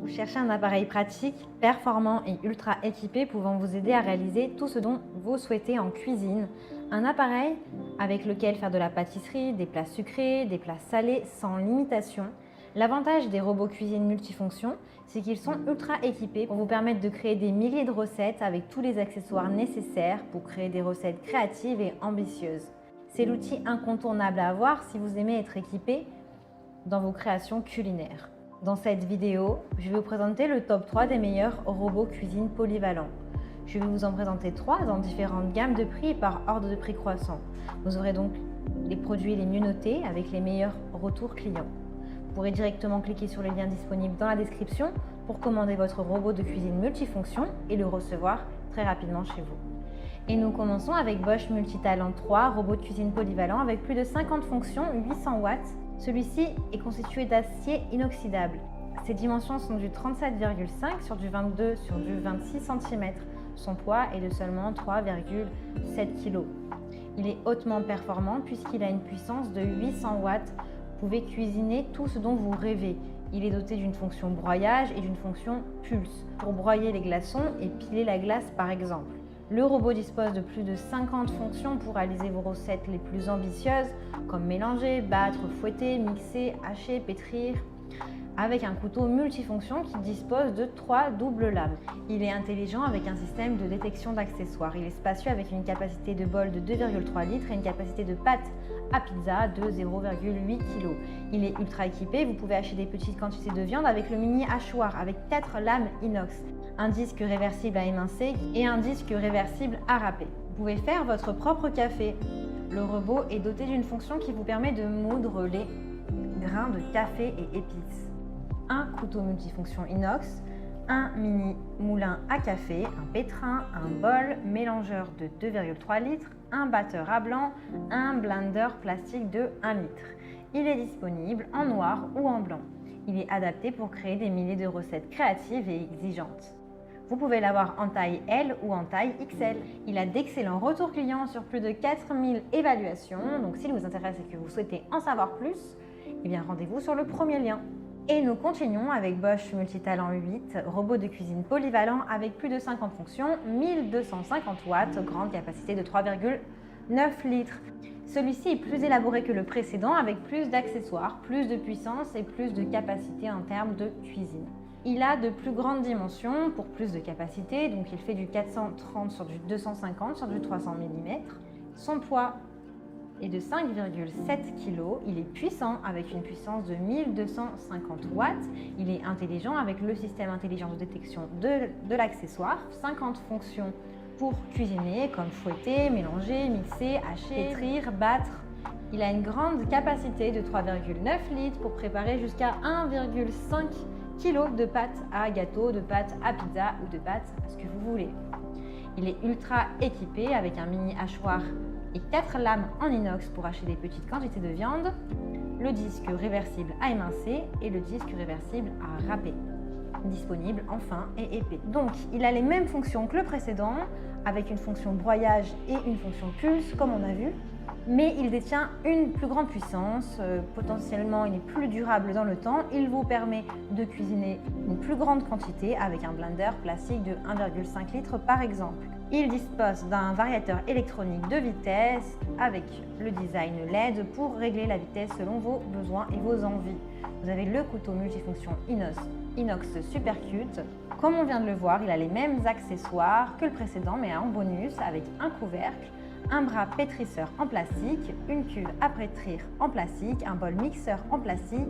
Vous cherchez un appareil pratique, performant et ultra équipé pouvant vous aider à réaliser tout ce dont vous souhaitez en cuisine. Un appareil avec lequel faire de la pâtisserie, des plats sucrés, des plats salés sans limitation. L'avantage des robots cuisine multifonctions, c'est qu'ils sont ultra équipés pour vous permettre de créer des milliers de recettes avec tous les accessoires nécessaires pour créer des recettes créatives et ambitieuses. C'est l'outil incontournable à avoir si vous aimez être équipé dans vos créations culinaires. Dans cette vidéo, je vais vous présenter le top 3 des meilleurs robots cuisine polyvalents. Je vais vous en présenter 3 dans différentes gammes de prix et par ordre de prix croissant. Vous aurez donc les produits les mieux notés avec les meilleurs retours clients. Vous pourrez directement cliquer sur les liens disponibles dans la description pour commander votre robot de cuisine multifonction et le recevoir très rapidement chez vous. Et nous commençons avec Bosch Multitalent 3, robot de cuisine polyvalent avec plus de 50 fonctions, 800 watts. Celui-ci est constitué d'acier inoxydable. Ses dimensions sont du 37,5 sur du 22 sur du 26 cm. Son poids est de seulement 3,7 kg. Il est hautement performant puisqu'il a une puissance de 800 watts. Vous pouvez cuisiner tout ce dont vous rêvez. Il est doté d'une fonction broyage et d'une fonction pulse pour broyer les glaçons et piler la glace par exemple. Le robot dispose de plus de 50 fonctions pour réaliser vos recettes les plus ambitieuses, comme mélanger, battre, fouetter, mixer, hacher, pétrir, avec un couteau multifonction qui dispose de 3 doubles lames. Il est intelligent avec un système de détection d'accessoires. Il est spacieux avec une capacité de bol de 2,3 litres et une capacité de pâte à pizza de 0,8 kg. Il est ultra équipé, vous pouvez hacher des petites quantités de viande avec le mini hachoir avec 4 lames inox, un disque réversible à émincer et un disque réversible à râper. Vous pouvez faire votre propre café. Le robot est doté d'une fonction qui vous permet de moudre les grains de café et épices. Un couteau multifonction inox, un mini moulin à café, un pétrin, un bol, mélangeur de 2,3 litres, un batteur à blanc, un blender plastique de 1 litre. Il est disponible en noir ou en blanc. Il est adapté pour créer des milliers de recettes créatives et exigeantes. Vous pouvez l'avoir en taille L ou en taille XL. Il a d'excellents retours clients sur plus de 4000 évaluations. Donc s'il vous intéresse et que vous souhaitez en savoir plus, eh bien rendez-vous sur le premier lien. Et nous continuons avec Bosch Multitalent 8, robot de cuisine polyvalent avec plus de 50 fonctions, 1250 watts, grande capacité de 3,9 litres. Celui-ci est plus élaboré que le précédent avec plus d'accessoires, plus de puissance et plus de capacité en termes de cuisine. Il a de plus grandes dimensions pour plus de capacité, donc il fait du 430 sur du 250 sur du 300 mm. Son poids est de 5,7 kg. Il est puissant avec une puissance de 1250 watts. Il est intelligent avec le système intelligent de détection de l'accessoire, 50 fonctions pour cuisiner comme fouetter, mélanger, mixer, hacher, pétrir, battre. Il a une grande capacité de 3,9 litres pour préparer jusqu'à 1,5 kg de pâte à gâteau, de pâte à pizza ou de pâte à ce que vous voulez. Il est ultra équipé avec un mini hachoir et 4 lames en inox pour hacher des petites quantités de viande, le disque réversible à émincer et le disque réversible à râper, disponible en fin et épais. Donc il a les mêmes fonctions que le précédent, avec une fonction broyage et une fonction pulse comme on a vu, mais il détient une plus grande puissance, potentiellement il est plus durable dans le temps, il vous permet de cuisiner une plus grande quantité avec un blender plastique de 1,5 litres par exemple. Il dispose d'un variateur électronique de vitesse avec le design LED pour régler la vitesse selon vos besoins et vos envies. Vous avez le couteau multifonction inox Supercute. Comme on vient de le voir, il a les mêmes accessoires que le précédent mais en bonus avec un couvercle, un bras pétrisseur en plastique, une cuve à pétrir en plastique, un bol mixeur en plastique,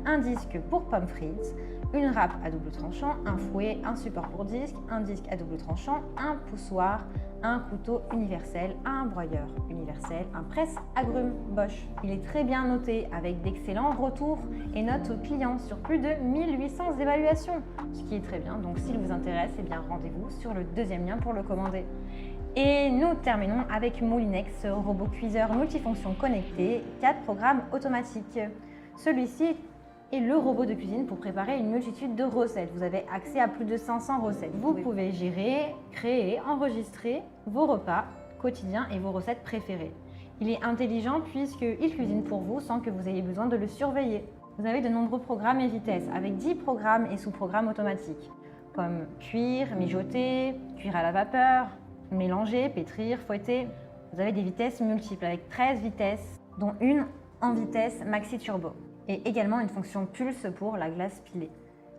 un disque pour pommes frites, une râpe à double tranchant, un fouet, un support pour disque, un disque à double tranchant, un poussoir, un couteau universel, un broyeur universel, un presse-agrumes Bosch. Il est très bien noté avec d'excellents retours et notes clients sur plus de 1800 évaluations, ce qui est très bien. Donc s'il vous intéresse, eh bien rendez-vous sur le deuxième lien pour le commander. Et nous terminons avec Moulinex, robot cuiseur multifonction connecté, 4 programmes automatiques. Celui-ci est le robot de cuisine pour préparer une multitude de recettes. Vous avez accès à plus de 500 recettes. Vous pouvez gérer, créer, enregistrer vos repas quotidiens et vos recettes préférées. Il est intelligent puisqu'il cuisine pour vous sans que vous ayez besoin de le surveiller. Vous avez de nombreux programmes et vitesses, avec 10 programmes et sous-programmes automatiques, comme cuire, mijoter, cuire à la vapeur, mélanger, pétrir, fouetter. Vous avez des vitesses multiples, avec 13 vitesses, dont une en vitesse maxi turbo, et également une fonction pulse pour la glace pilée.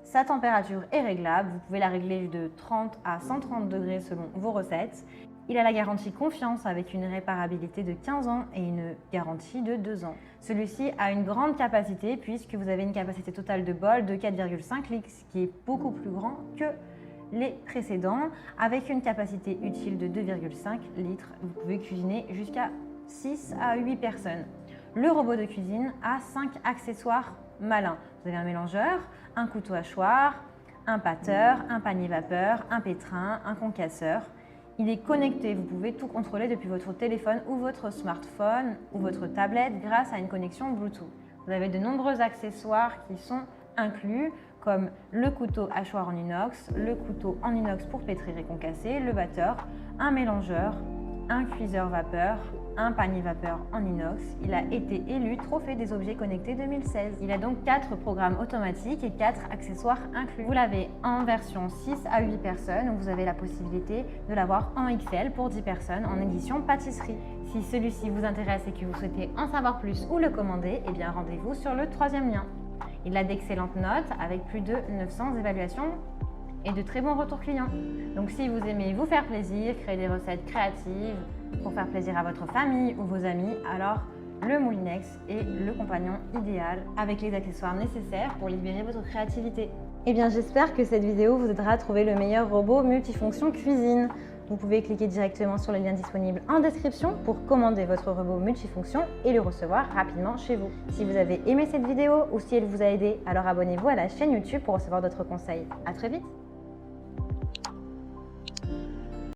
Sa température est réglable, vous pouvez la régler de 30 à 130 degrés selon vos recettes. Il a la garantie confiance avec une réparabilité de 15 ans et une garantie de 2 ans. Celui-ci a une grande capacité puisque vous avez une capacité totale de bol de 4,5 litres, ce qui est beaucoup plus grand que les précédents. Avec une capacité utile de 2,5 litres, vous pouvez cuisiner jusqu'à 6 à 8 personnes. Le robot de cuisine a 5 accessoires malins. Vous avez un mélangeur, un couteau hachoir, un batteur, un panier vapeur, un pétrin, un concasseur. Il est connecté, vous pouvez tout contrôler depuis votre téléphone ou votre smartphone ou votre tablette grâce à une connexion Bluetooth. Vous avez de nombreux accessoires qui sont inclus comme le couteau hachoir en inox, le couteau en inox pour pétrir et concasser, le batteur, un mélangeur, un cuiseur vapeur, un panier vapeur en inox. Il a été élu Trophée des objets connectés 2016. Il a donc 4 programmes automatiques et 4 accessoires inclus. Vous l'avez en version 6 à 8 personnes, où vous avez la possibilité de l'avoir en XL pour 10 personnes en édition pâtisserie. Si celui-ci vous intéresse et que vous souhaitez en savoir plus ou le commander, eh bien rendez-vous sur le 3e lien. Il a d'excellentes notes avec plus de 900 évaluations et de très bons retours clients. Donc si vous aimez vous faire plaisir, créer des recettes créatives pour faire plaisir à votre famille ou vos amis, alors le Moulinex est le compagnon idéal avec les accessoires nécessaires pour libérer votre créativité. Eh bien j'espère que cette vidéo vous aidera à trouver le meilleur robot multifonction cuisine. Vous pouvez cliquer directement sur le lien disponible en description pour commander votre robot multifonction et le recevoir rapidement chez vous. Si vous avez aimé cette vidéo ou si elle vous a aidé, alors abonnez-vous à la chaîne YouTube pour recevoir d'autres conseils. À très vite!